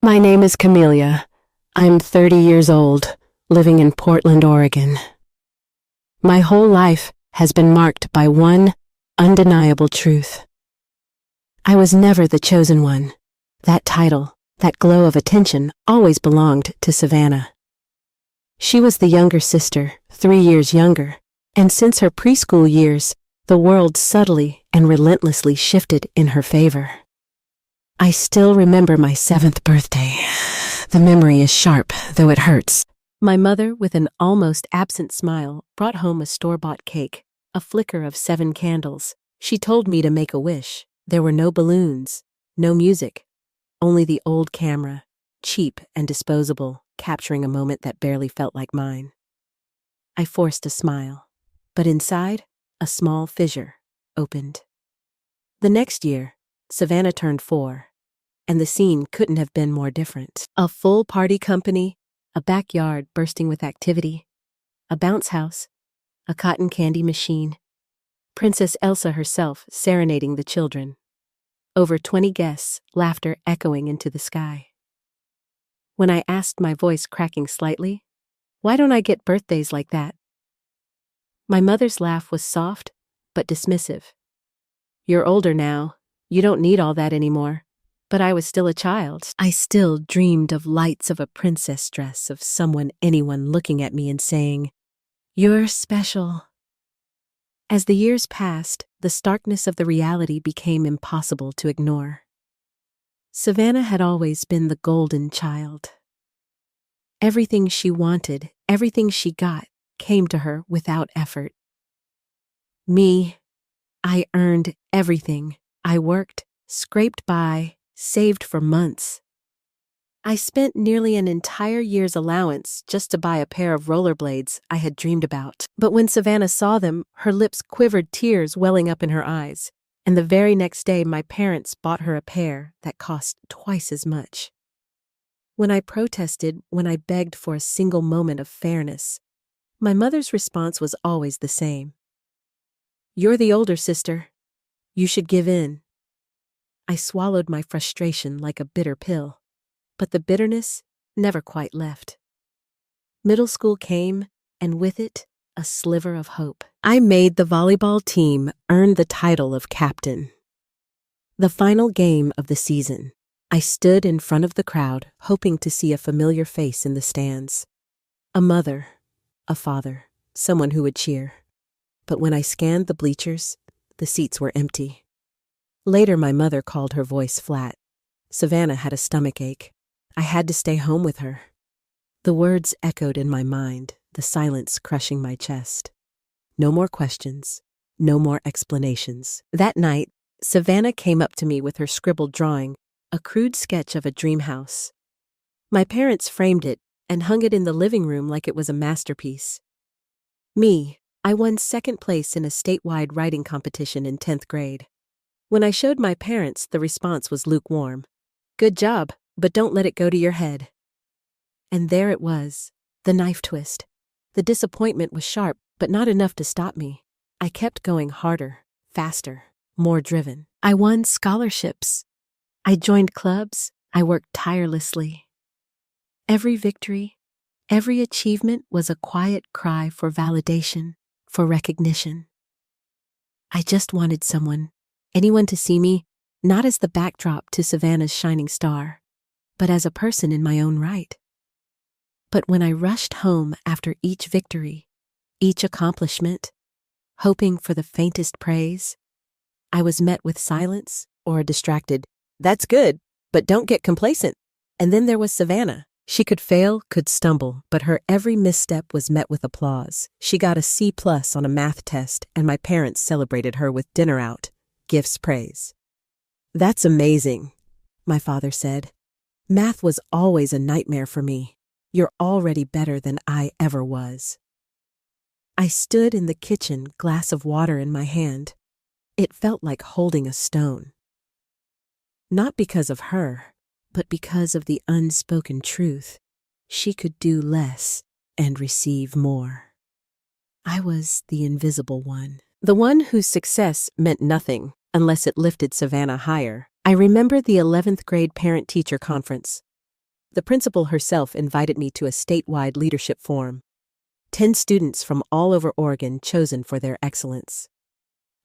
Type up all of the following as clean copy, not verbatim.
My name is Camellia. I'm 30 years old, living in Portland, Oregon. My whole life has been marked by one undeniable truth. I was never the chosen one. That title, that glow of attention, always belonged to Savannah. She was the younger sister, 3 years younger, and since her preschool years, the world subtly and relentlessly shifted in her favor. I still remember my 7th birthday. The memory is sharp, though it hurts. My mother, with an almost absent smile, brought home a store-bought cake, a flicker of 7 candles. She told me to make a wish. There were no balloons, no music, only the old camera, cheap and disposable, capturing a moment that barely felt like mine. I forced a smile, but inside, a small fissure opened. The next year, Savannah turned 4, and the scene couldn't have been more different. A full party company, a backyard bursting with activity, a bounce house, a cotton candy machine, Princess Elsa herself serenading the children. Over 20 guests, laughter echoing into the sky. When I asked, my voice cracking slightly, "Why don't I get birthdays like that?" My mother's laugh was soft, but dismissive. "You're older now. You don't need all that anymore." But I was still a child. I still dreamed of lights of a princess dress, of anyone looking at me and saying, "You're special." As the years passed, the starkness of the reality became impossible to ignore. Savannah had always been the golden child. Everything she wanted, everything she got, came to her without effort. Me, I earned everything. I worked, scraped by, saved for months. I spent nearly an entire year's allowance just to buy a pair of rollerblades I had dreamed about. But when Savannah saw them, her lips quivered, tears welling up in her eyes. And the very next day, my parents bought her a pair that cost twice as much. When I protested, when I begged for a single moment of fairness, my mother's response was always the same. "You're the older sister. You should give in." I swallowed my frustration like a bitter pill, but the bitterness never quite left. Middle school came, and with it, a sliver of hope. I made the volleyball team earn the title of captain. The final game of the season, I stood in front of the crowd, hoping to see a familiar face in the stands. A mother, a father, someone who would cheer. But when I scanned the bleachers, the seats were empty. Later, my mother called her voice flat. Savannah had a stomachache. I had to stay home with her. The words echoed in my mind, the silence crushing my chest. No more questions, no more explanations. That night, Savannah came up to me with her scribbled drawing, a crude sketch of a dream house. My parents framed it and hung it in the living room like it was a masterpiece. Me, I won 2nd place in a statewide writing competition in 10th grade. When I showed my parents, the response was lukewarm. "Good job, but don't let it go to your head." And there it was, the knife twist. The disappointment was sharp, but not enough to stop me. I kept going harder, faster, more driven. I won scholarships. I joined clubs. I worked tirelessly. Every victory, every achievement was a quiet cry for validation, for recognition. I just wanted anyone to see me, not as the backdrop to Savannah's shining star, but as a person in my own right. But when I rushed home after each victory, each accomplishment, hoping for the faintest praise, I was met with silence or a distracted, "That's good, but don't get complacent." And then there was Savannah. She could fail, could stumble, but her every misstep was met with applause. She got a C+ on a math test, and my parents celebrated her with dinner out. Gifts, praise. "That's amazing," my father said. "Math was always a nightmare for me. You're already better than I ever was." I stood in the kitchen, glass of water in my hand. It felt like holding a stone. Not because of her, but because of the unspoken truth. She could do less and receive more. I was the invisible one, the one whose success meant nothing unless it lifted Savannah higher. I remember the 11th grade parent-teacher conference. the principal herself invited me to a statewide leadership forum. 10 students from all over Oregon chosen for their excellence.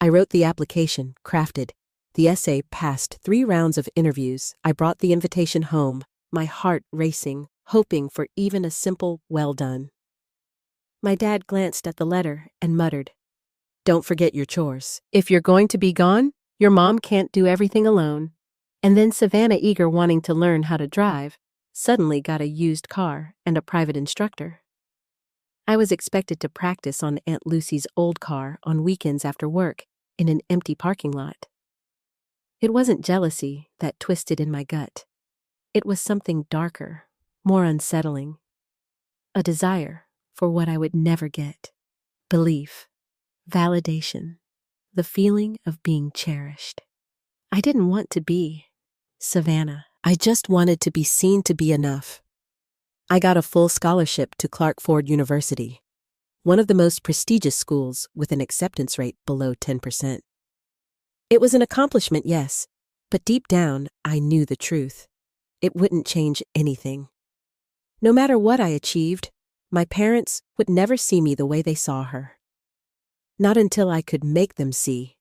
I wrote the application, crafted. The essay passed 3 rounds of interviews. I brought the invitation home, my heart racing, hoping for even a simple well done. My dad glanced at the letter and muttered, "Don't forget your chores. If you're going to be gone, your mom can't do everything alone." And then Savannah, eager wanting to learn how to drive, suddenly got a used car and a private instructor. I was expected to practice on Aunt Lucy's old car on weekends after work in an empty parking lot. It wasn't jealousy that twisted in my gut. It was something darker, more unsettling. A desire for what I would never get. Belief, validation, the feeling of being cherished. I didn't want to be Savannah. I just wanted to be seen to be enough. I got a full scholarship to Clark Ford University, one of the most prestigious schools with an acceptance rate below 10%. It was an accomplishment, yes, but deep down, I knew the truth. It wouldn't change anything. No matter what I achieved, my parents would never see me the way they saw her. Not until I could make them see.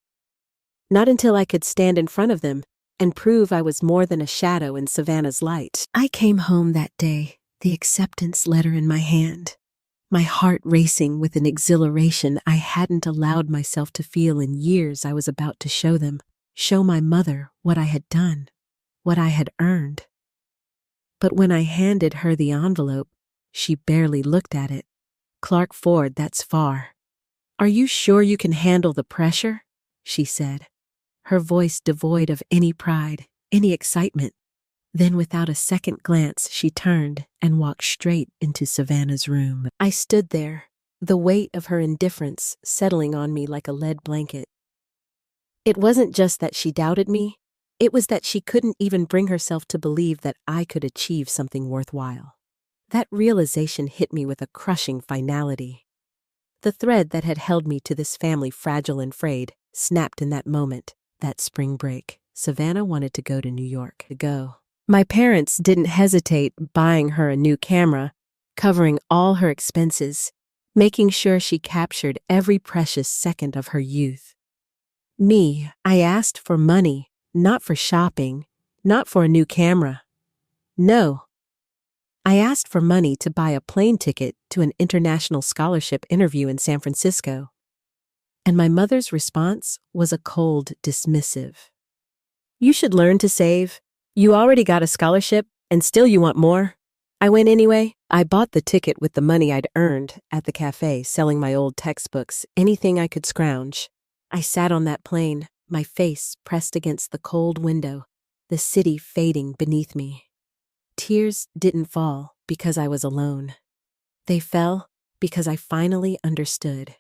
Not until I could stand in front of them and prove I was more than a shadow in Savannah's light. I came home that day, the acceptance letter in my hand, my heart racing with an exhilaration I hadn't allowed myself to feel in years. I was about to show them, show my mother what I had done, what I had earned. But when I handed her the envelope, she barely looked at it. "Clark Ford, that's far. Are you sure you can handle the pressure?" she said, her voice devoid of any pride, any excitement. Then without a second glance, she turned and walked straight into Savannah's room. I stood there, the weight of her indifference settling on me like a lead blanket. It wasn't just that she doubted me, it was that she couldn't even bring herself to believe that I could achieve something worthwhile. That realization hit me with a crushing finality. The thread that had held me to this family fragile and frayed snapped in that moment, that spring break. Savannah wanted to go to New York. My parents didn't hesitate buying her a new camera, covering all her expenses, making sure she captured every precious second of her youth. Me, I asked for money, not for shopping, not for a new camera. No. I asked for money to buy a plane ticket to an international scholarship interview in San Francisco. And my mother's response was a cold, dismissive. "You should learn to save. You already got a scholarship, and still you want more." I went anyway. I bought the ticket with the money I'd earned at the cafe, selling my old textbooks, anything I could scrounge. I sat on that plane, my face pressed against the cold window, the city fading beneath me. Tears didn't fall because I was alone. They fell because I finally understood.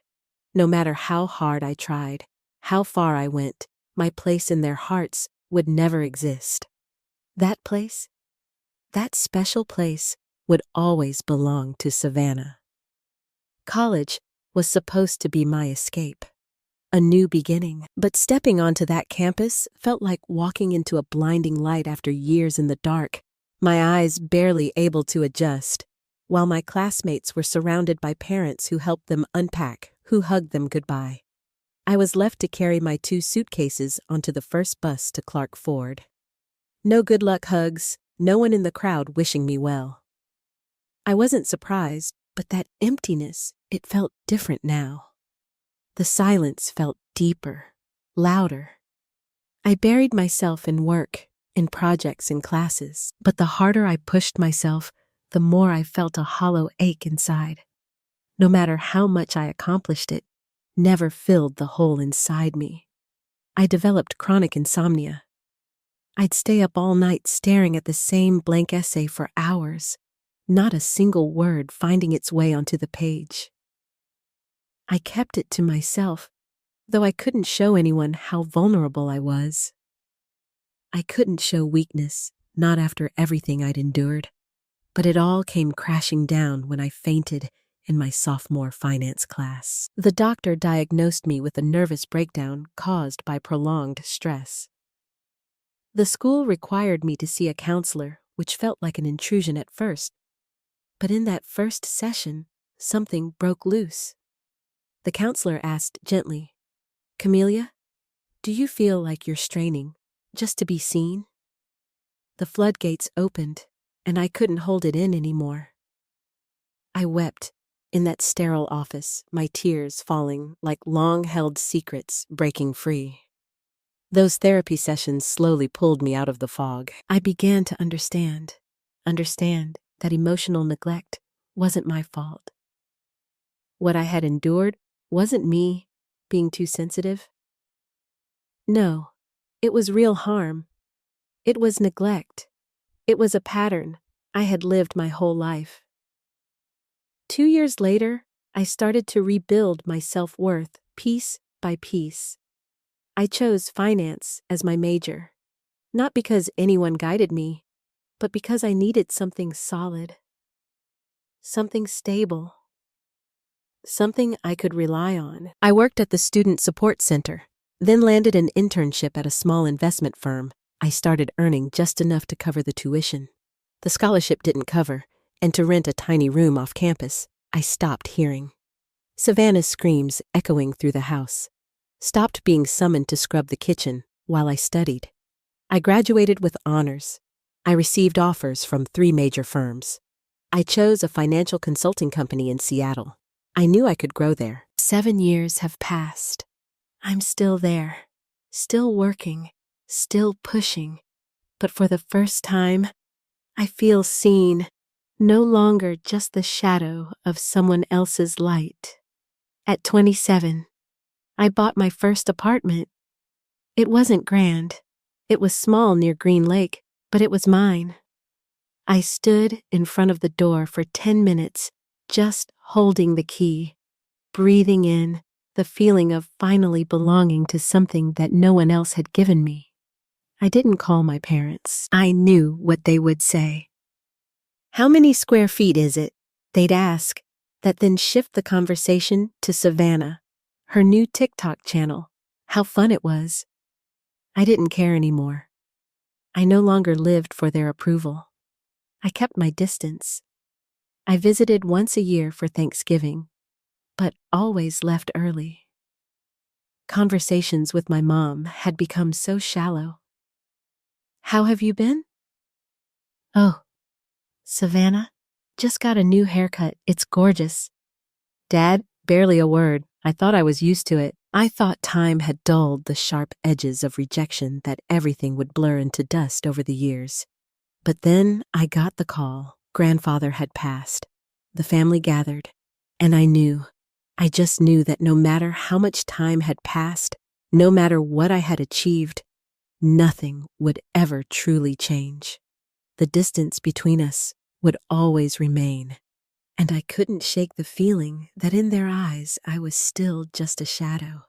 No matter how hard I tried, how far I went, my place in their hearts would never exist. That place, that special place, would always belong to Savannah. College was supposed to be my escape, a new beginning, but stepping onto that campus felt like walking into a blinding light after years in the dark, my eyes barely able to adjust, while my classmates were surrounded by parents who helped them unpack, who hugged them goodbye. I was left to carry my 2 suitcases onto the first bus to Clark Ford. No good luck hugs, no one in the crowd wishing me well. I wasn't surprised, but that emptiness, it felt different now. The silence felt deeper, louder. I buried myself in work, in projects and classes, but the harder I pushed myself, the more I felt a hollow ache inside. No matter how much I accomplished, it never filled the hole inside me. I developed chronic insomnia. I'd stay up all night staring at the same blank essay for hours, not a single word finding its way onto the page. I kept it to myself, though I couldn't show anyone how vulnerable I was. I couldn't show weakness, not after everything I'd endured, but it all came crashing down when I fainted in my sophomore finance class. The doctor diagnosed me with a nervous breakdown caused by prolonged stress. The school required me to see a counselor, which felt like an intrusion at first. But in that first session, something broke loose. The counselor asked gently, "Camelia, do you feel like you're straining just to be seen?" The floodgates opened, and I couldn't hold it in anymore. I wept in that sterile office, my tears falling like long-held secrets breaking free. Those therapy sessions slowly pulled me out of the fog. I began to understand that emotional neglect wasn't my fault. What I had endured wasn't me being too sensitive. No, it was real harm. It was neglect. It was a pattern I had lived my whole life. 2 years later, I started to rebuild my self-worth piece by piece. I chose finance as my major, not because anyone guided me, but because I needed something solid, something stable, something I could rely on. I worked at the Student Support Center, then landed an internship at a small investment firm. I started earning just enough to cover the tuition. The scholarship didn't cover, and to rent a tiny room off campus, I stopped hearing. Savannah's screams echoing through the house. Stopped being summoned to scrub the kitchen while I studied. I graduated with honors. I received offers from 3 major firms. I chose a financial consulting company in Seattle. I knew I could grow there. 7 years have passed. I'm still there, still working, still pushing. But for the first time, I feel seen, no longer just the shadow of someone else's light. At 27, I bought my first apartment. It wasn't grand. It was small near Green Lake, but it was mine. I stood in front of the door for 10 minutes, just holding the key, breathing in the feeling of finally belonging to something that no one else had given me. I didn't call my parents. I knew what they would say. "How many square feet is it?" they'd ask, that then shift the conversation to Savannah, her new TikTok channel, how fun it was. I didn't care anymore. I no longer lived for their approval. I kept my distance. I visited once a year for Thanksgiving, but always left early. Conversations with my mom had become so shallow. "How have you been?" "Oh, Savannah, just got a new haircut. It's gorgeous." "Dad, barely a word. I thought I was used to it." I thought time had dulled the sharp edges of rejection, that everything would blur into dust over the years. But then I got the call. Grandfather had passed. The family gathered, and I just knew that no matter how much time had passed, no matter what I had achieved, nothing would ever truly change. The distance between us would always remain, and I couldn't shake the feeling that in their eyes I was still just a shadow.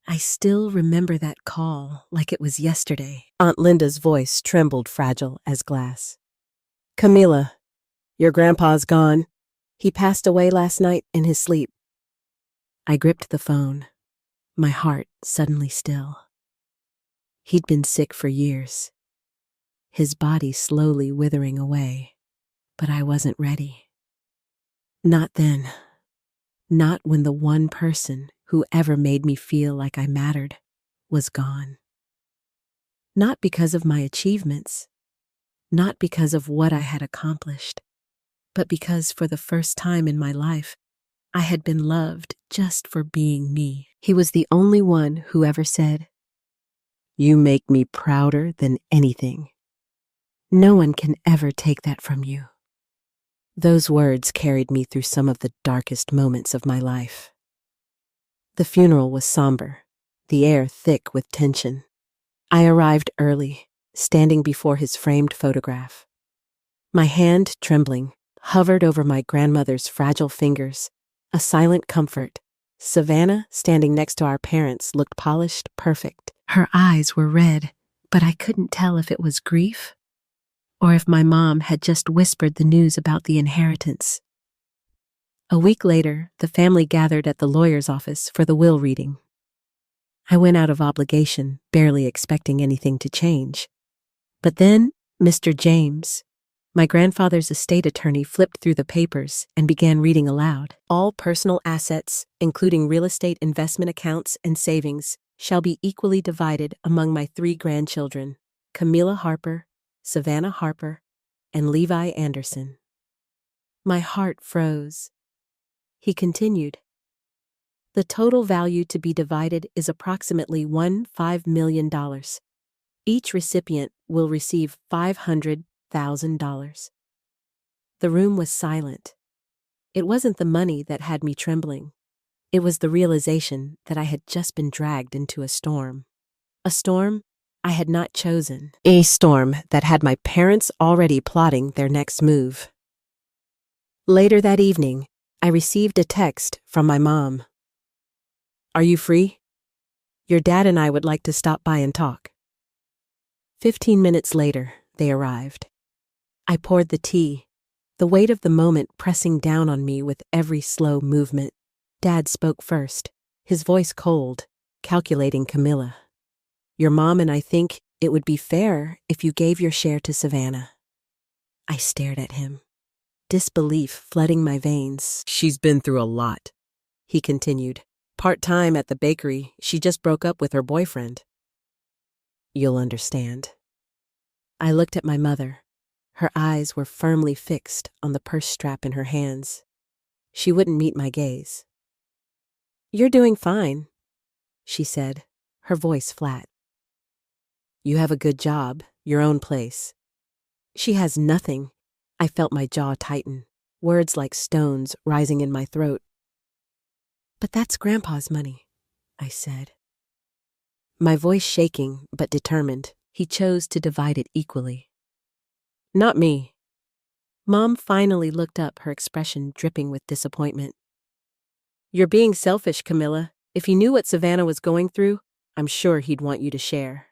I still remember that call like it was yesterday. Aunt Linda's voice trembled fragile as glass. "Camila, your grandpa's gone. He passed away last night in his sleep." I gripped the phone, my heart suddenly still. He'd been sick for years, his body slowly withering away, but I wasn't ready. Not then. Not when the one person who ever made me feel like I mattered was gone. Not because of my achievements, not because of what I had accomplished, but because for the first time in my life, I had been loved just for being me. He was the only one who ever said, "You make me prouder than anything. No one can ever take that from you." Those words carried me through some of the darkest moments of my life. The funeral was somber, the air thick with tension. I arrived early, standing before his framed photograph. My hand, trembling, hovered over my grandmother's fragile fingers, a silent comfort. Savannah, standing next to our parents, looked polished, perfect. Her eyes were red, but I couldn't tell if it was grief or if my mom had just whispered the news about the inheritance. A week later, the family gathered at the lawyer's office for the will reading. I went out of obligation, barely expecting anything to change. But then, Mr. James, My grandfather's estate attorney flipped through the papers and began reading aloud. All personal assets, including real estate investment accounts and savings, shall be equally divided among my 3 grandchildren, Camilla Harper, Savannah Harper, and Levi Anderson. My heart froze. He continued, "The total value to be divided is approximately $15 million. Each recipient will receive $500,000. The room was silent. It wasn't the money that had me trembling. It was the realization that I had just been dragged into a storm. A storm I had not chosen. A storm that had my parents already plotting their next move. Later that evening, I received a text from my mom. "Are you free? Your dad and I would like to stop by and talk." 15 minutes later, they arrived. I poured the tea, the weight of the moment pressing down on me with every slow movement. Dad spoke first, his voice cold, calculating Camilla. "Your mom and I think it would be fair if you gave your share to Savannah." I stared at him, disbelief flooding my veins. "She's been through a lot," he continued. "Part-time at the bakery, she just broke up with her boyfriend." "You'll understand." I looked at my mother. Her eyes were firmly fixed on the purse strap in her hands. She wouldn't meet my gaze. "You're doing fine," she said, her voice flat. "You have a good job, your own place." "She has nothing." I felt my jaw tighten, words like stones rising in my throat. "But that's Grandpa's money," I said. My voice shaking but determined, he chose to divide it equally. "Not me." Mom finally looked up, her expression dripping with disappointment. "You're being selfish, Camilla. If he knew what Savannah was going through, I'm sure he'd want you to share."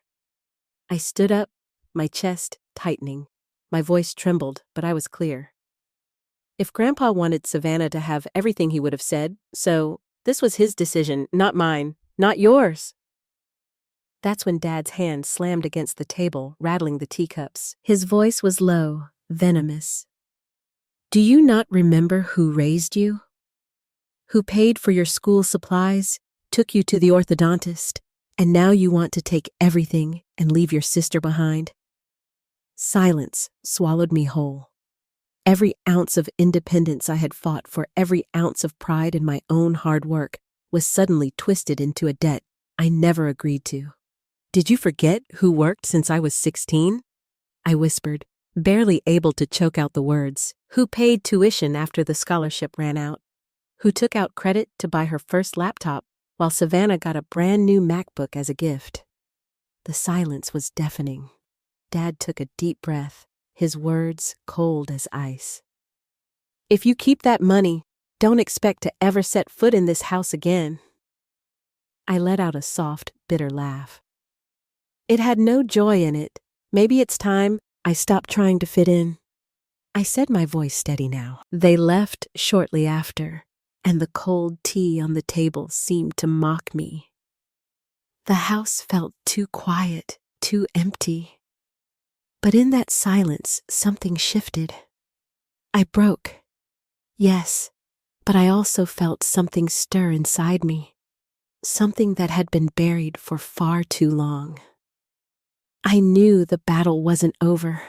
I stood up, my chest tightening. My voice trembled, but I was clear. "If Grandpa wanted Savannah to have everything, he would have said so. This was his decision, not mine, not yours." That's when Dad's hand slammed against the table, rattling the teacups. His voice was low, venomous. "Do you not remember who raised you? Who paid for your school supplies, took you to the orthodontist, and now you want to take everything and leave your sister behind?" Silence swallowed me whole. Every ounce of independence I had fought for, every ounce of pride in my own hard work, was suddenly twisted into a debt I never agreed to. "Did you forget who worked since I was 16? I whispered, barely able to choke out the words. "Who paid tuition after the scholarship ran out? Who took out credit to buy her first laptop while Savannah got a brand new MacBook as a gift?" The silence was deafening. Dad took a deep breath, his words cold as ice. "If you keep that money, don't expect to ever set foot in this house again." I let out a soft, bitter laugh. It had no joy in it. Maybe it's time I stopped trying to fit in. I said, my voice steady now. They left shortly after, and the cold tea on the table seemed to mock me. The house felt too quiet, too empty. But in that silence, something shifted. I broke. Yes, but I also felt something stir inside me. Something that had been buried for far too long. I knew the battle wasn't over.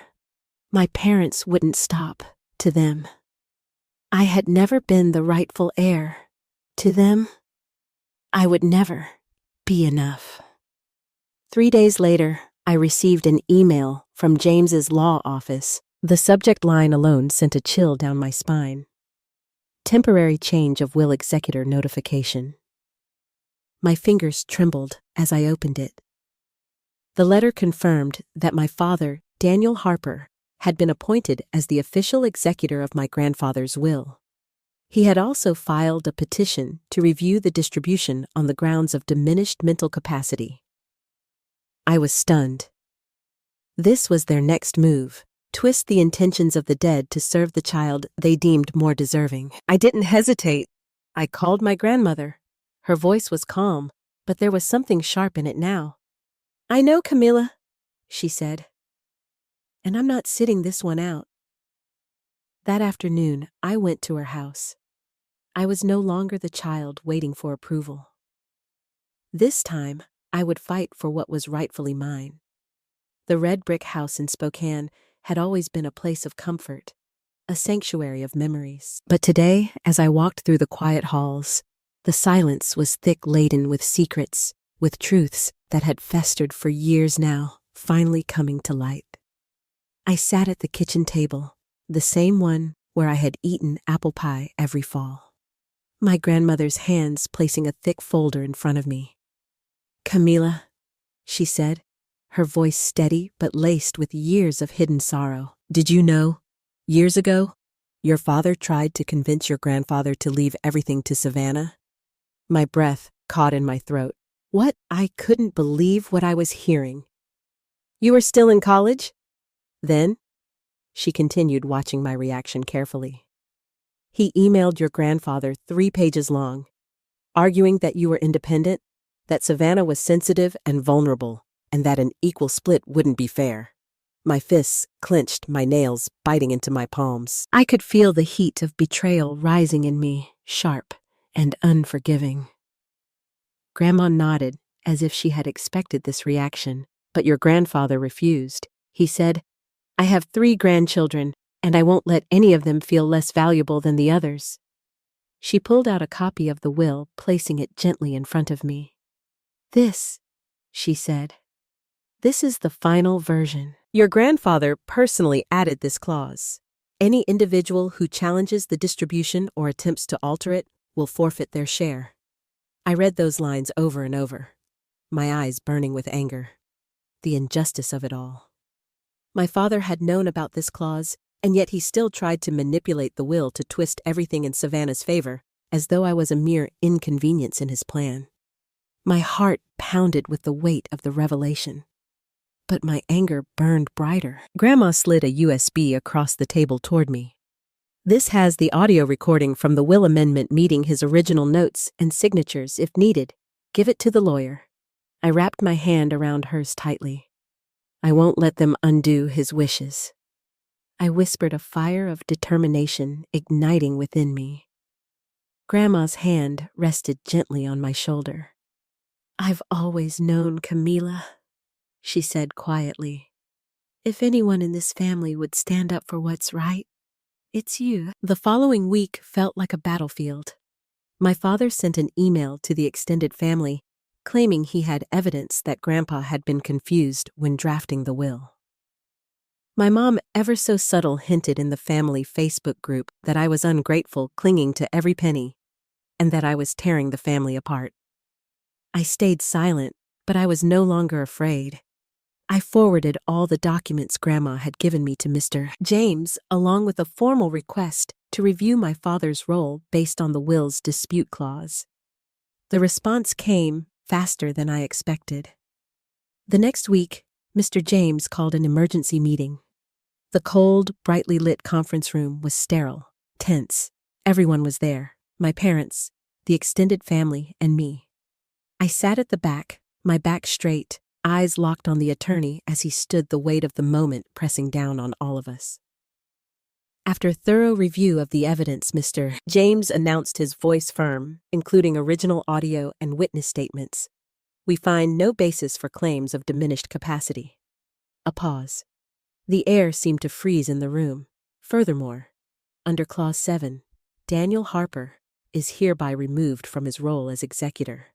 My parents wouldn't stop. To them, I had never been the rightful heir. To them, I would never be enough. 3 days later, I received an email from James's law office. The subject line alone sent a chill down my spine. Temporary change of will executor notification. My fingers trembled as I opened it. The letter confirmed that my father, Daniel Harper, had been appointed as the official executor of my grandfather's will. He had also filed a petition to review the distribution on the grounds of diminished mental capacity. I was stunned. This was their next move, twist the intentions of the dead to serve the child they deemed more deserving. I didn't hesitate. I called my grandmother. Her voice was calm, but there was something sharp in it now. "I know, Camilla," she said. "And I'm not sitting this one out." That afternoon, I went to her house. I was no longer the child waiting for approval. This time, I would fight for what was rightfully mine. The red brick house in Spokane had always been a place of comfort, a sanctuary of memories. But today, as I walked through the quiet halls, the silence was thick laden with secrets, with truths that had festered for years now, finally coming to light. I sat at the kitchen table, the same one where I had eaten apple pie every fall. My grandmother's hands placing a thick folder in front of me. "Camila," she said, her voice steady but laced with years of hidden sorrow. "Did you know, years ago, your father tried to convince your grandfather to leave everything to Savannah?" My breath caught in my throat. What? I couldn't believe what I was hearing. "You were still in college? Then?" She continued, watching my reaction carefully. "He emailed your grandfather 3 pages long, arguing that you were independent, that Savannah was sensitive and vulnerable, and that an equal split wouldn't be fair." My fists clenched, my nails biting into my palms. I could feel the heat of betrayal rising in me, sharp and unforgiving. Grandma nodded, as if she had expected this reaction, but your grandfather refused. He said, "I have 3 grandchildren, and I won't let any of them feel less valuable than the others." She pulled out a copy of the will, placing it gently in front of me. "This," she said, "this is the final version. Your grandfather personally added this clause. Any individual who challenges the distribution or attempts to alter it will forfeit their share." I read those lines over and over, my eyes burning with anger. The injustice of it all. My father had known about this clause, and yet he still tried to manipulate the will to twist everything in Savannah's favor, as though I was a mere inconvenience in his plan. My heart pounded with the weight of the revelation. But my anger burned brighter. Grandma slid a USB across the table toward me. "This has the audio recording from the will amendment meeting his original notes and signatures if needed. Give it to the lawyer." I wrapped my hand around hers tightly. "I won't let them undo his wishes." I whispered, a fire of determination igniting within me. Grandma's hand rested gently on my shoulder. "I've always known, Camila," she said quietly. "If anyone in this family would stand up for what's right, it's you." The following week felt like a battlefield. My father sent an email to the extended family, claiming he had evidence that Grandpa had been confused when drafting the will. My mom, ever so subtle, hinted in the family Facebook group that I was ungrateful, clinging to every penny, and that I was tearing the family apart. I stayed silent, but I was no longer afraid. I forwarded all the documents Grandma had given me to Mr. James, along with a formal request to review my father's role based on the will's dispute clause. The response came faster than I expected. The next week, Mr. James called an emergency meeting. The cold, brightly lit conference room was sterile, tense. Everyone was there, my parents, the extended family, and me. I sat at the back, my back straight, eyes locked on the attorney as he stood, the weight of the moment pressing down on all of us. After thorough review of the evidence, Mr. James announced, his voice firm, including original audio and witness statements. "We find no basis for claims of diminished capacity." A pause. The air seemed to freeze in the room. Furthermore, under Clause 7, Daniel Harper is hereby removed from his role as executor.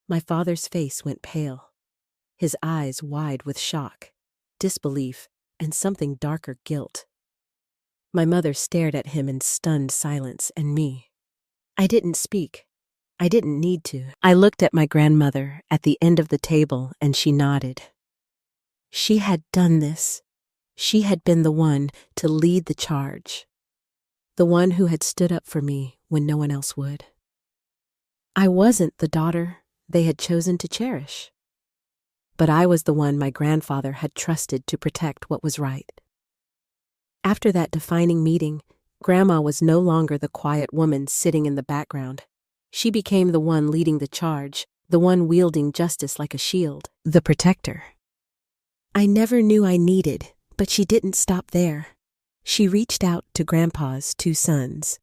My father's face went pale, his eyes wide with shock, disbelief, and something darker, guilt. My mother stared at him in stunned silence, and me. I didn't speak. I didn't need to. I looked at my grandmother at the end of the table, and she nodded. She had done this. She had been the one to lead the charge, the one who had stood up for me when no one else would. I wasn't the daughter they had chosen to cherish, but I was the one my grandfather had trusted to protect what was right. After that defining meeting, Grandma was no longer the quiet woman sitting in the background. She became the one leading the charge, the one wielding justice like a shield, the protector. I never knew I needed, but she didn't stop there. She reached out to Grandpa's two sons,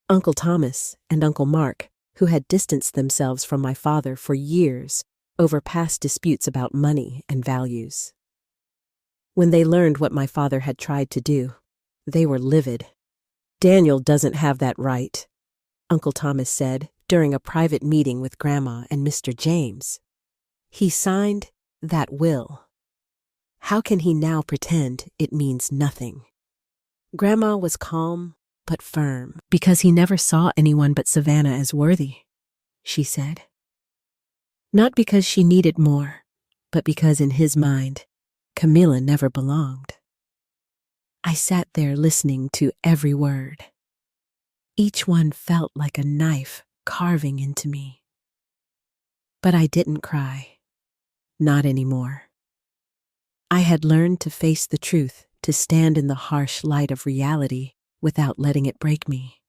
Uncle Thomas and Uncle Mark, who had distanced themselves from my father for years over past disputes about money and values. When they learned what my father had tried to do, they were livid. "Daniel doesn't have that right," Uncle Thomas said during a private meeting with Grandma and Mr. James. "He signed that will. How can he now pretend it means nothing?" Grandma was calm but firm. "Because he never saw anyone but Savannah as worthy," she said. Not because she needed more, but because in his mind, Camilla never belonged. I sat there listening to every word. Each one felt like a knife carving into me. But I didn't cry. Not anymore. I had learned to face the truth, to stand in the harsh light of reality without letting it break me.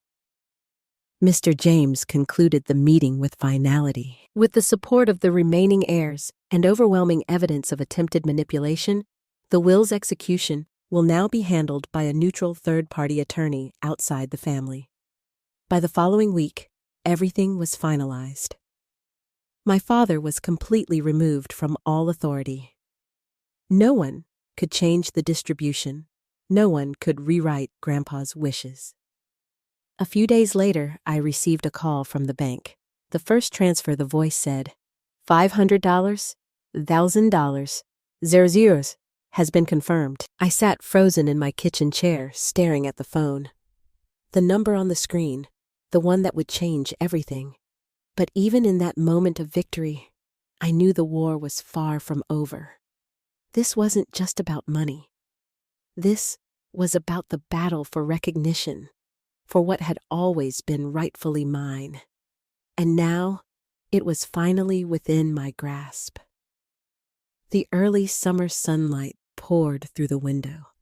Mr. James concluded the meeting with finality. With the support of the remaining heirs and overwhelming evidence of attempted manipulation, the will's execution will now be handled by a neutral third-party attorney outside the family. By the following week, everything was finalized. My father was completely removed from all authority. No one could change the distribution. No one could rewrite Grandpa's wishes. A few days later, I received a call from the bank. The first transfer, the voice said, $500, $1,000, 0 zeros, has been confirmed. I sat frozen in my kitchen chair, staring at the phone. The number on the screen, the one that would change everything. But even in that moment of victory, I knew the war was far from over. This wasn't just about money. This was about the battle for recognition, for what had always been rightfully mine. And now, it was finally within my grasp. The early summer sunlight poured through the window,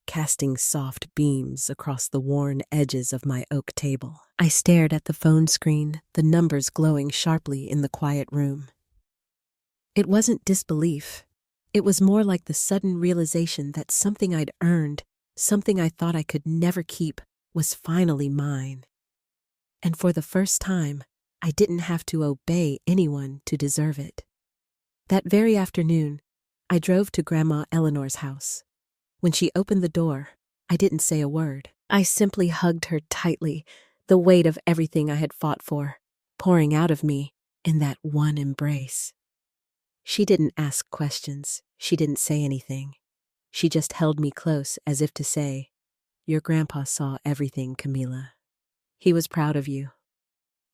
casting soft beams across the worn edges of my oak table. I stared at the phone screen, the numbers glowing sharply in the quiet room. It wasn't disbelief. It was more like the sudden realization that something I'd earned, something I thought I could never keep, was finally mine. And for the first time, I didn't have to obey anyone to deserve it. That very afternoon, I drove to Grandma Eleanor's house. When she opened the door, I didn't say a word. I simply hugged her tightly, the weight of everything I had fought for, pouring out of me in that one embrace. She didn't ask questions. She didn't say anything. She just held me close as if to say, "Your grandpa saw everything, Camila. He was proud of you."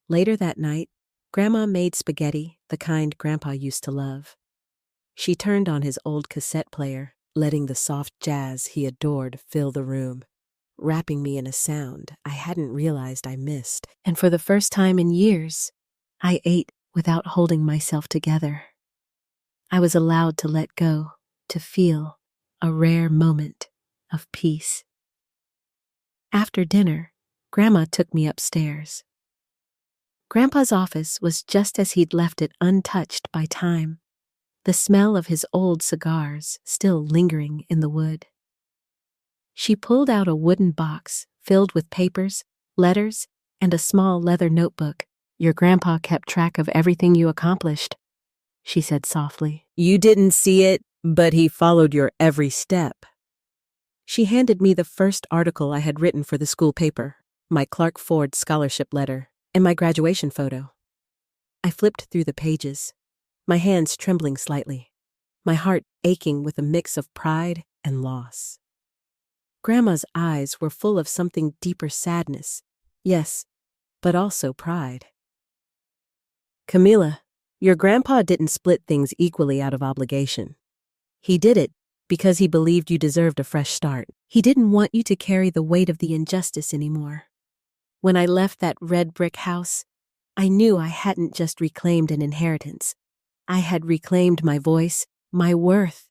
Later that night, Grandma made spaghetti, the kind Grandpa used to love. She turned on his old cassette player, letting the soft jazz he adored fill the room, wrapping me in a sound I hadn't realized I missed. And for the first time in years, I ate without holding myself together. I was allowed to let go, to feel a rare moment of peace. After dinner, Grandma took me upstairs. Grandpa's office was just as he'd left it, untouched by time, the smell of his old cigars still lingering in the wood. She pulled out a wooden box filled with papers, letters, and a small leather notebook. "Your grandpa kept track of everything you accomplished," she said softly. "You didn't see it, but he followed your every step." She handed me the first article I had written for the school paper, my Clark Ford scholarship letter, and my graduation photo. I flipped through the pages, my hands trembling slightly, my heart aching with a mix of pride and loss. Grandma's eyes were full of something deeper: sadness, yes, but also pride. "Camila, your grandpa didn't split things equally out of obligation. He did it because he believed you deserved a fresh start. He didn't want you to carry the weight of the injustice anymore. When I left that red brick house, I knew I hadn't just reclaimed an inheritance. I had reclaimed my voice, my worth,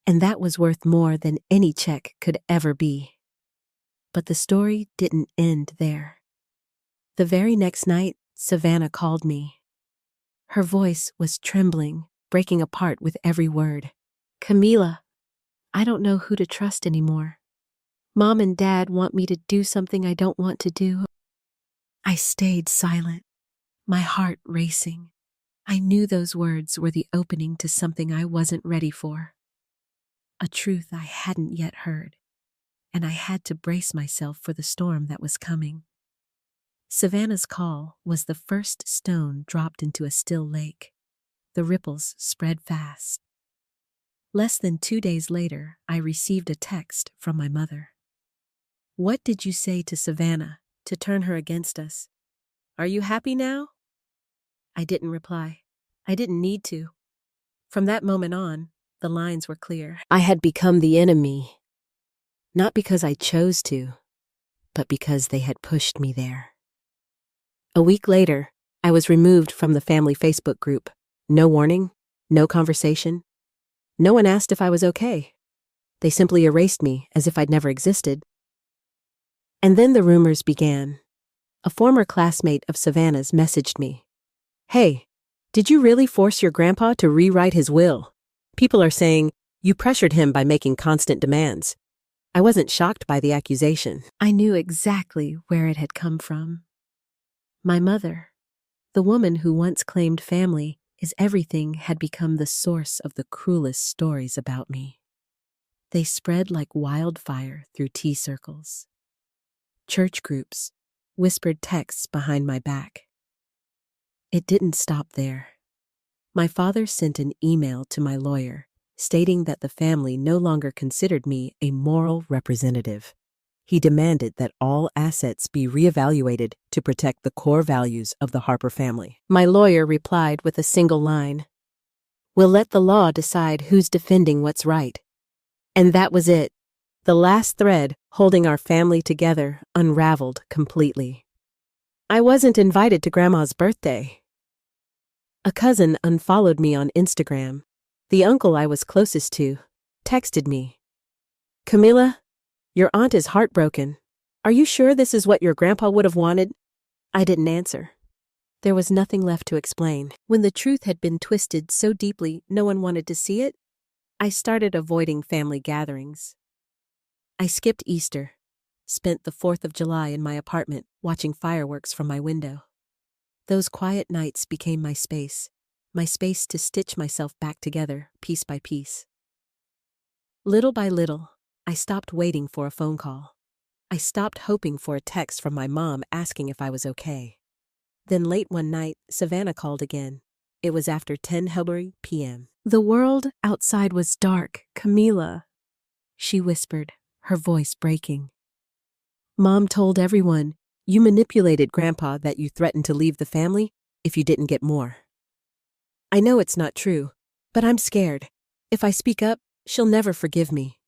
and that was worth more than any check could ever be." But the story didn't end there. The very next night, Savannah called me. Her voice was trembling, breaking apart with every word. "Camila, I don't know who to trust anymore. Mom and Dad want me to do something I don't want to do. I stayed silent, my heart racing. I knew those words were the opening to something I wasn't ready for, a truth I hadn't yet heard, and I had to brace myself for the storm that was coming. Savannah's call was the first stone dropped into a still lake. The ripples spread fast. Less than 2 days later, I received a text from my mother. "What did you say to Savannah to turn her against us? Are you happy now?" I didn't reply. I didn't need to. From that moment on, the lines were clear. I had become the enemy, not because I chose to, but because they had pushed me there. A week later, I was removed from the family Facebook group. No warning, no conversation. No one asked if I was okay. They simply erased me as if I'd never existed. And then the rumors began. A former classmate of Savannah's messaged me. "Hey, did you really force your grandpa to rewrite his will? People are saying you pressured him by making constant demands." I wasn't shocked by the accusation. I knew exactly where it had come from. My mother, the woman who once claimed family is everything, had become the source of the cruelest stories about me. They spread like wildfire through tea circles, church groups, whispered texts behind my back. It didn't stop there. My father sent an email to my lawyer stating that the family no longer considered me a moral representative. He demanded that all assets be reevaluated to protect the core values of the Harper family. My lawyer replied with a single line, "We'll let the law decide who's defending what's right." And that was it. The last thread holding our family together unraveled completely. I wasn't invited to Grandma's birthday. A cousin unfollowed me on Instagram. The uncle I was closest to texted me, "Camila, your aunt is heartbroken. Are you sure this is what your grandpa would have wanted?" I didn't answer. There was nothing left to explain. When the truth had been twisted so deeply no one wanted to see it, I started avoiding family gatherings. I skipped Easter, spent the 4th of July in my apartment watching fireworks from my window. Those quiet nights became my space to stitch myself back together piece by piece. Little by little, I stopped waiting for a phone call. I stopped hoping for a text from my mom asking if I was okay. Then late one night, Savannah called again. It was after 10 p.m. "The world outside was dark, Camila," she whispered, her voice breaking. "Mom told everyone you manipulated Grandpa, that you threatened to leave the family if you didn't get more. I know it's not true, but I'm scared. If I speak up, she'll never forgive me."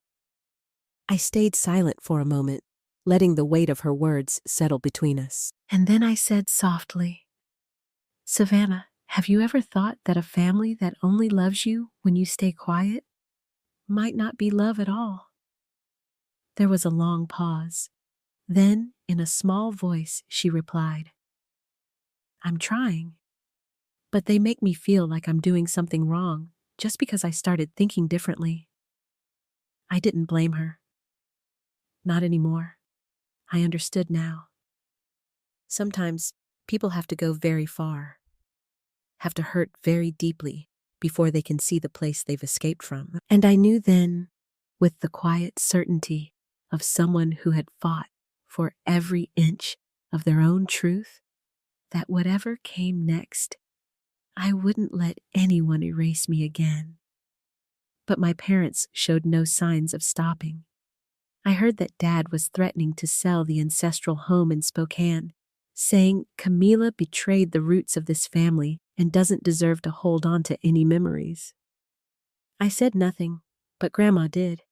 I stayed silent for a moment, letting the weight of her words settle between us. And then I said softly, "Savannah, have you ever thought that a family that only loves you when you stay quiet might not be love at all?" There was a long pause. Then, in a small voice, she replied, "I'm trying. But they make me feel like I'm doing something wrong just because I started thinking differently." I didn't blame her. Not anymore. I understood now. Sometimes people have to go very far, have to hurt very deeply before they can see the place they've escaped from. And I knew then, with the quiet certainty of someone who had fought for every inch of their own truth, that whatever came next, I wouldn't let anyone erase me again. But my parents showed no signs of stopping. I heard that Dad was threatening to sell the ancestral home in Spokane, saying Camila betrayed the roots of this family and doesn't deserve to hold on to any memories. I said nothing, but Grandma did.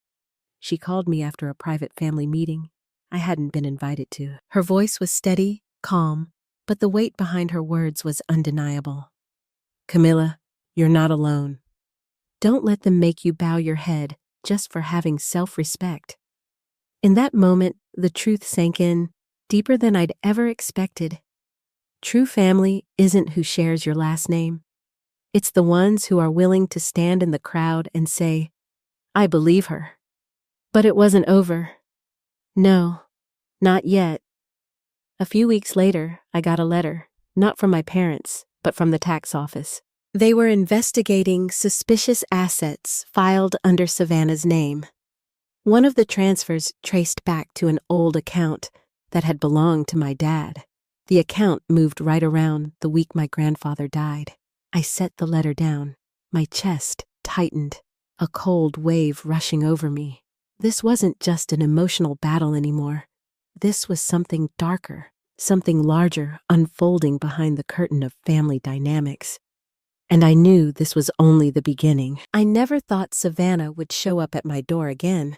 She called me after a private family meeting I hadn't been invited to. Her voice was steady, calm, but the weight behind her words was undeniable. "Camila, you're not alone. Don't let them make you bow your head just for having self-respect." In that moment, the truth sank in, deeper than I'd ever expected. True family isn't who shares your last name. It's the ones who are willing to stand in the crowd and say, "I believe her." But it wasn't over. No, not yet. A few weeks later, I got a letter, not from my parents, but from the tax office. They were investigating suspicious assets filed under Savannah's name. One of the transfers traced back to an old account that had belonged to my dad. The account moved right around the week my grandfather died. I set the letter down. My chest tightened, a cold wave rushing over me. This wasn't just an emotional battle anymore. This was something darker, something larger unfolding behind the curtain of family dynamics. And I knew this was only the beginning. I never thought Savannah would show up at my door again.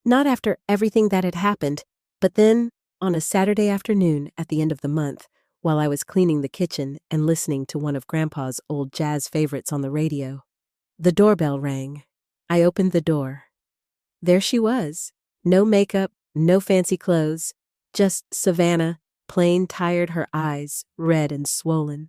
Not after everything that had happened, but then, on a Saturday afternoon at the end of the month, while I was cleaning the kitchen and listening to one of Grandpa's old jazz favorites on the radio, the doorbell rang. I opened the door. There she was. No makeup, no fancy clothes, just Savannah, plain tired, her eyes red and swollen.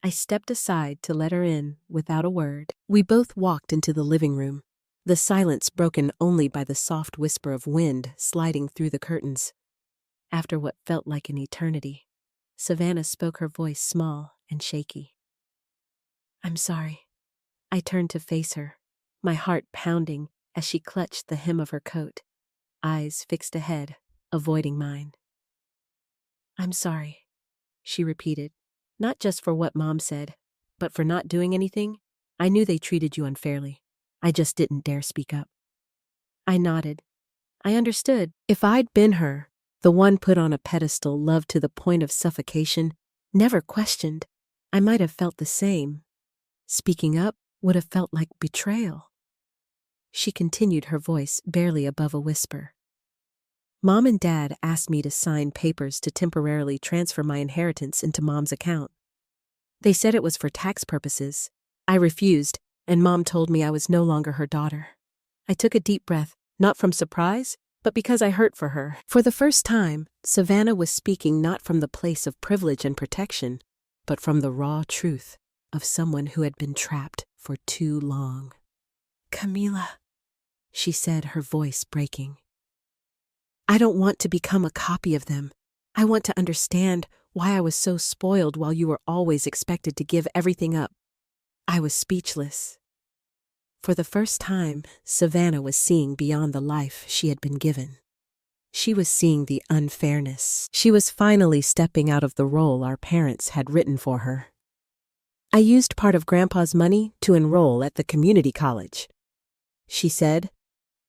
I stepped aside to let her in without a word. We both walked into the living room, the silence broken only by the soft whisper of wind sliding through the curtains. After what felt like an eternity, Savannah spoke, her voice small and shaky. "I'm sorry." I turned to face her, my heart pounding as she clutched the hem of her coat, eyes fixed ahead, avoiding mine. "I'm sorry," she repeated, "not just for what Mom said, but for not doing anything. I knew they treated you unfairly. I just didn't dare speak up." I nodded. I understood. If I'd been her, the one put on a pedestal, loved to the point of suffocation, never questioned, I might have felt the same. Speaking up would have felt like betrayal. She continued, her voice barely above a whisper. "Mom and Dad asked me to sign papers to temporarily transfer my inheritance into Mom's account. They said it was for tax purposes. I refused, and Mom told me I was no longer her daughter. I took a deep breath, not from surprise, but because I hurt for her." For the first time, Savannah was speaking not from the place of privilege and protection, but from the raw truth of someone who had been trapped for too long. "Camila," she said, her voice breaking. "I don't want to become a copy of them. I want to understand why I was so spoiled while you were always expected to give everything up." I was speechless. For the first time, Savannah was seeing beyond the life she had been given. She was seeing the unfairness. She was finally stepping out of the role our parents had written for her. "I used part of Grandpa's money to enroll at the community college," she said.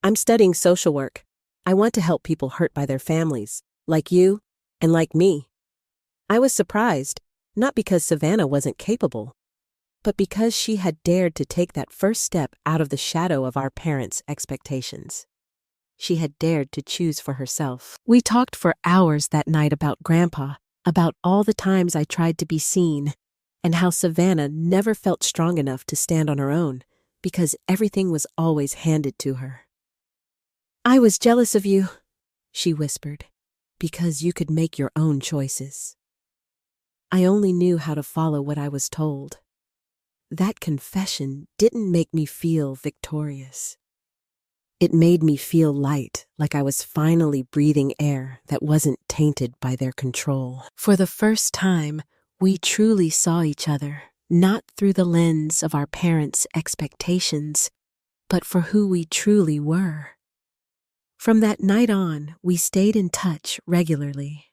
"I'm studying social work. I want to help people hurt by their families, like you and like me." I was surprised, not because Savannah wasn't capable, but because she had dared to take that first step out of the shadow of our parents' expectations. She had dared to choose for herself. We talked for hours that night about Grandpa, about all the times I tried to be seen, and how Savannah never felt strong enough to stand on her own because everything was always handed to her. "I was jealous of you," she whispered, "because you could make your own choices. I only knew how to follow what I was told." That confession didn't make me feel victorious. It made me feel light, like I was finally breathing air that wasn't tainted by their control. For the first time, we truly saw each other, not through the lens of our parents' expectations, but for who we truly were. From that night on, we stayed in touch regularly.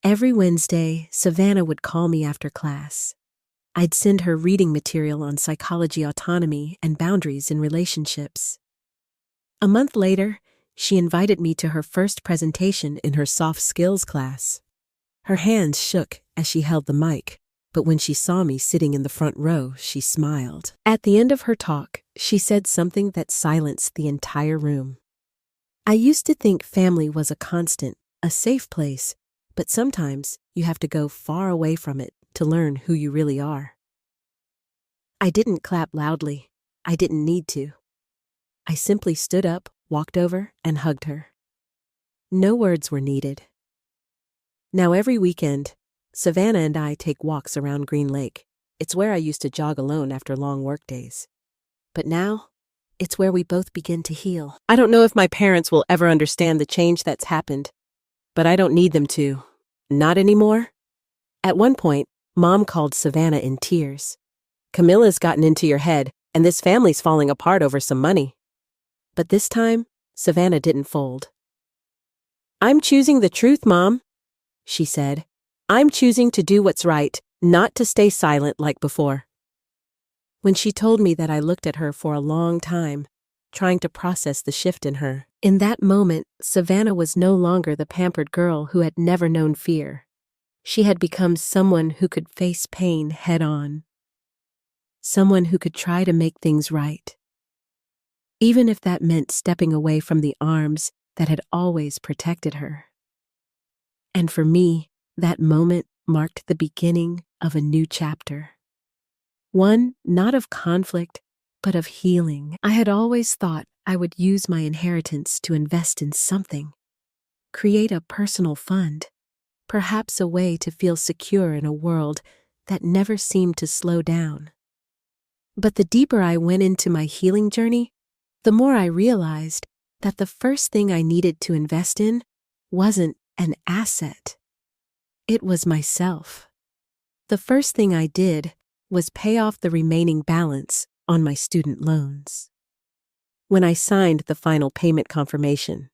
Every Wednesday, Savannah would call me after class. I'd send her reading material on psychology, autonomy, and boundaries in relationships. A month later, she invited me to her first presentation in her soft skills class. Her hands shook as she held the mic, but when she saw me sitting in the front row, she smiled. At the end of her talk, she said something that silenced the entire room. "I used to think family was a constant, a safe place, but sometimes you have to go far away from it to learn who you really are." I didn't clap loudly. I didn't need to. I simply stood up, walked over, and hugged her. No words were needed. Now every weekend, Savannah and I take walks around Green Lake. It's where I used to jog alone after long work days. But now, It's where we both begin to heal. I don't know if my parents will ever understand the change that's happened, but I don't need them to. Not anymore. At one point, Mom called Savannah in tears. Camilla's gotten into your head, and this family's falling apart over some money. But this time, Savannah didn't fold. I'm choosing the truth, Mom, she said. I'm choosing to do what's right, not to stay silent like before. When she told me that, I looked at her for a long time, trying to process the shift in her. In that moment, Savannah was no longer the pampered girl who had never known fear. She had become someone who could face pain head-on. Someone who could try to make things right, even if that meant stepping away from the arms that had always protected her. And for me, that moment marked the beginning of a new chapter. One not of conflict, but of healing. I had always thought I would use my inheritance to invest in something, create a personal fund, perhaps a way to feel secure in a world that never seemed to slow down. But the deeper I went into my healing journey, the more I realized that the first thing I needed to invest in wasn't an asset. It was myself. The first thing I did was pay off the remaining balance on my student loans. When I signed the final payment confirmation,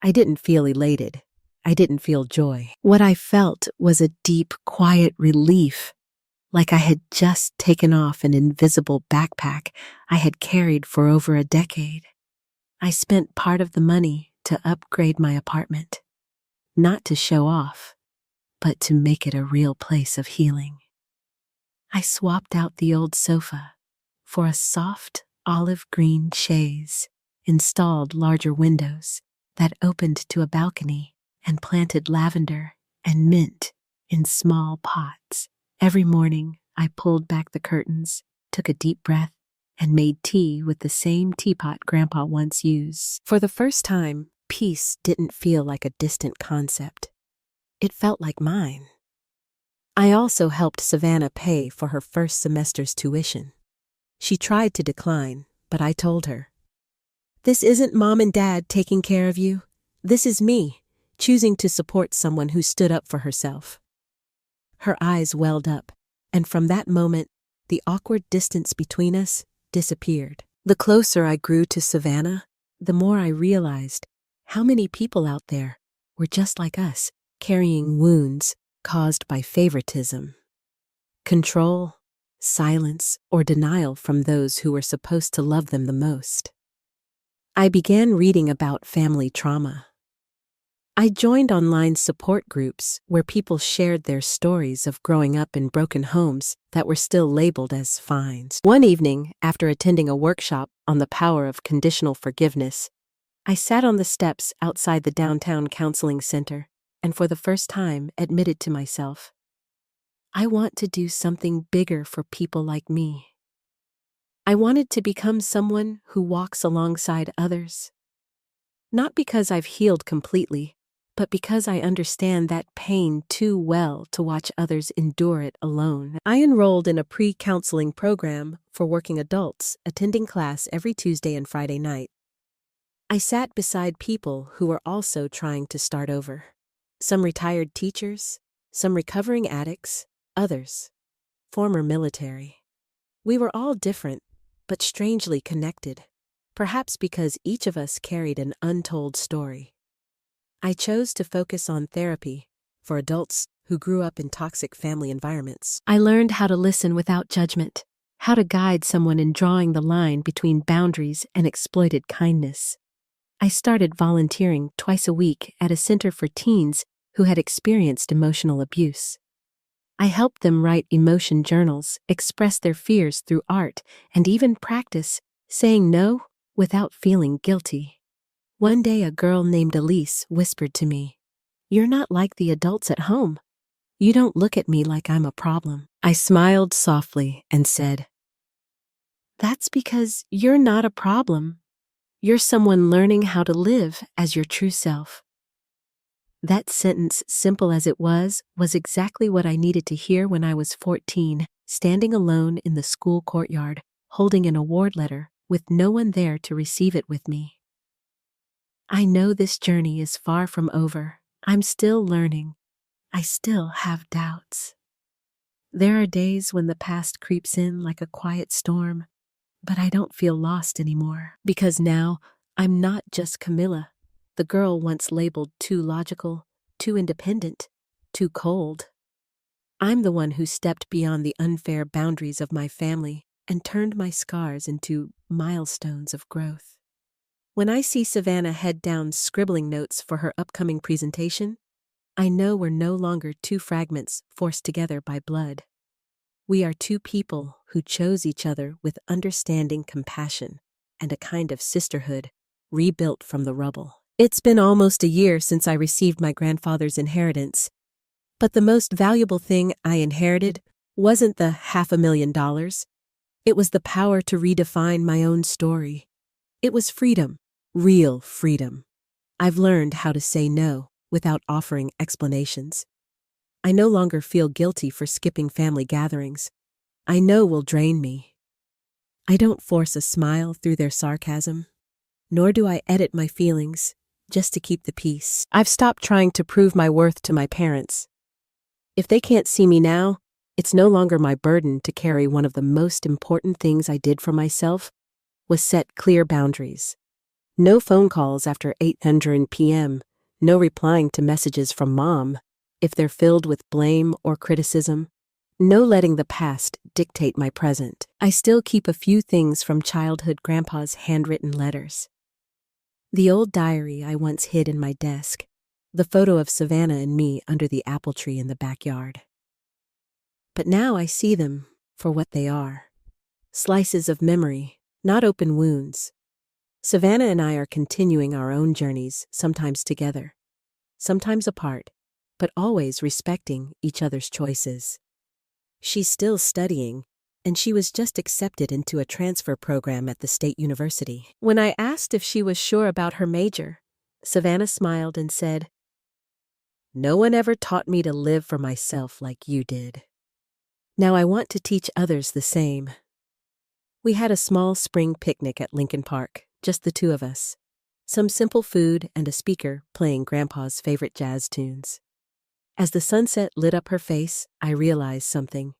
I didn't feel elated. I didn't feel joy. What I felt was a deep, quiet relief, like I had just taken off an invisible backpack I had carried for over a decade. I spent part of the money to upgrade my apartment, not to show off, but to make it a real place of healing. I swapped out the old sofa for a soft olive green chaise, installed larger windows that opened to a balcony, and planted lavender and mint in small pots. Every morning, I pulled back the curtains, took a deep breath, and made tea with the same teapot Grandpa once used. For the first time, peace didn't feel like a distant concept. It felt like mine. I also helped Savannah pay for her first semester's tuition. She tried to decline, but I told her, "This isn't Mom and Dad taking care of you. This is me, choosing to support someone who stood up for herself." Her eyes welled up, and from that moment, the awkward distance between us disappeared. The closer I grew to Savannah, the more I realized how many people out there were just like us, carrying wounds caused by favoritism, control, silence, or denial from those who were supposed to love them the most. I began reading about family trauma. I joined online support groups where people shared their stories of growing up in broken homes that were still labeled as fines. One evening, after attending a workshop on the power of conditional forgiveness, I sat on the steps outside the downtown counseling center and for the first time admitted to myself, I want to do something bigger for people like me. I wanted to become someone who walks alongside others. Not because I've healed completely, but because I understand that pain too well to watch others endure it alone. I enrolled in a pre-counseling program for working adults, attending class every Tuesday and Friday night. I sat beside people who were also trying to start over. Some retired teachers, some recovering addicts, others former military. We were all different, but strangely connected, perhaps because each of us carried an untold story. I chose to focus on therapy for adults who grew up in toxic family environments. I learned how to listen without judgment, how to guide someone in drawing the line between boundaries and exploited kindness. I started volunteering twice a week at a center for teens who had experienced emotional abuse. I helped them write emotion journals, express their fears through art, and even practice saying no without feeling guilty. One day a girl named Elise whispered to me, "You're not like the adults at home. You don't look at me like I'm a problem." I smiled softly and said, "That's because you're not a problem. You're someone learning how to live as your true self." That sentence, simple as it was exactly what I needed to hear when I was 14, standing alone in the school courtyard, holding an award letter with no one there to receive it with me. I know this journey is far from over. I'm still learning. I still have doubts. There are days when the past creeps in like a quiet storm, but I don't feel lost anymore. Because now, I'm not just Camilla, the girl once labeled too logical, too independent, too cold. I'm the one who stepped beyond the unfair boundaries of my family and turned my scars into milestones of growth. When I see Savannah head down scribbling notes for her upcoming presentation, I know we're no longer two fragments forced together by blood. We are two people who chose each other with understanding, compassion, and a kind of sisterhood rebuilt from the rubble. It's been almost a year since I received my grandfather's inheritance, but the most valuable thing I inherited wasn't the $500,000. It was the power to redefine my own story. It was freedom, real freedom. I've learned how to say no without offering explanations. I no longer feel guilty for skipping family gatherings I know will drain me. I don't force a smile through their sarcasm, nor do I edit my feelings just to keep the peace. I've stopped trying to prove my worth to my parents. If they can't see me now, it's no longer my burden to carry. One of the most important things I did for myself was set clear boundaries. No phone calls after 8:00 p.m., no replying to messages from mom if they're filled with blame or criticism, no letting the past dictate my present. I still keep a few things from childhood grandpa's handwritten letters. The old diary I once hid in my desk, the photo of Savannah and me under the apple tree in the backyard. But now I see them for what they are. Slices of memory, not open wounds. Savannah and I are continuing our own journeys, sometimes together, sometimes apart, but always respecting each other's choices. She's still studying, and she was just accepted into a transfer program at the state university. When I asked if she was sure about her major, Savannah smiled and said, "No one ever taught me to live for myself like you did. Now I want to teach others the same." We had a small spring picnic at Lincoln Park, just the two of us. Some simple food and a speaker playing Grandpa's favorite jazz tunes. As the sunset lit up her face, I realized something.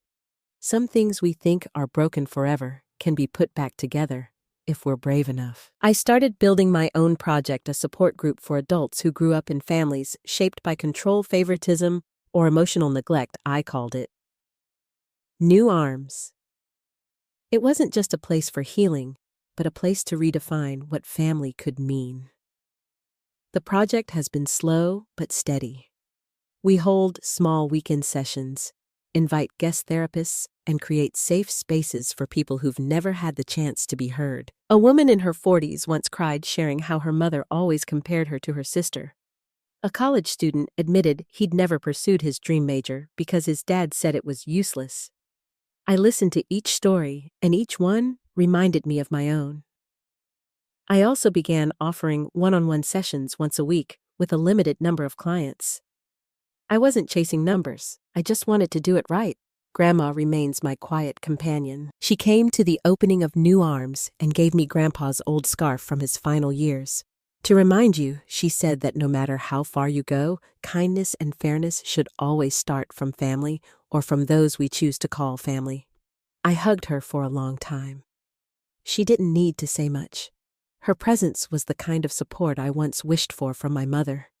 Some things we think are broken forever can be put back together if we're brave enough. I started building my own project, a support group for adults who grew up in families shaped by control, favoritism, or emotional neglect. I called it New Arms. It wasn't just a place for healing, but a place to redefine what family could mean. The project has been slow but steady. We hold small weekend sessions, invite guest therapists, and create safe spaces for people who've never had the chance to be heard. A woman in her 40s once cried, sharing how her mother always compared her to her sister. A college student admitted he'd never pursued his dream major because his dad said it was useless. I listened to each story, and each one reminded me of my own. I also began offering one-on-one sessions once a week with a limited number of clients. I wasn't chasing numbers, I just wanted to do it right. Grandma remains my quiet companion. She came to the opening of New Arms and gave me Grandpa's old scarf from his final years. "To remind you," she said, "that no matter how far you go, kindness and fairness should always start from family or from those we choose to call family." I hugged her for a long time. She didn't need to say much. Her presence was the kind of support I once wished for from my mother.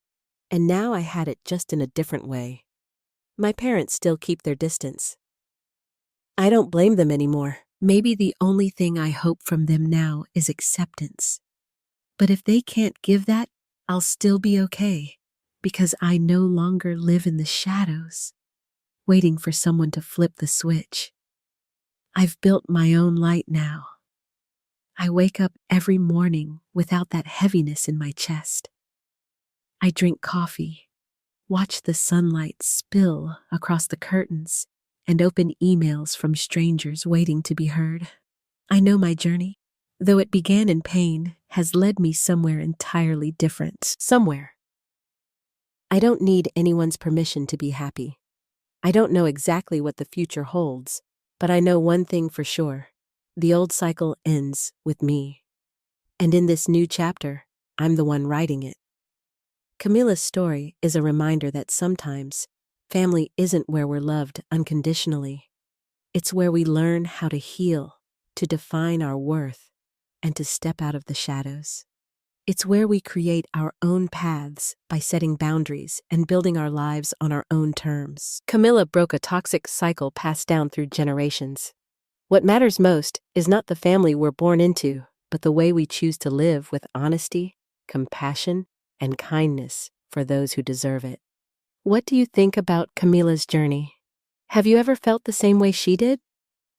And now I had it, just in a different way. My parents still keep their distance. I don't blame them anymore. Maybe the only thing I hope from them now is acceptance. But if they can't give that, I'll still be okay, because I no longer live in the shadows, waiting for someone to flip the switch. I've built my own light now. I wake up every morning without that heaviness in my chest. I drink coffee, watch the sunlight spill across the curtains, and open emails from strangers waiting to be heard. I know my journey, though it began in pain, has led me somewhere entirely different. Somewhere. I don't need anyone's permission to be happy. I don't know exactly what the future holds, but I know one thing for sure. The old cycle ends with me. And in this new chapter, I'm the one writing it. Camilla's story is a reminder that sometimes family isn't where we're loved unconditionally. It's where we learn how to heal, to define our worth, and to step out of the shadows. It's where we create our own paths by setting boundaries and building our lives on our own terms. Camilla broke a toxic cycle passed down through generations. What matters most is not the family we're born into, but the way we choose to live with honesty, compassion, and kindness for those who deserve it. What do you think about Camilla's journey? Have you ever felt the same way she did?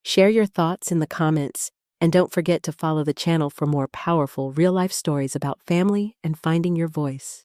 Share your thoughts in the comments, and don't forget to follow the channel for more powerful real-life stories about family and finding your voice.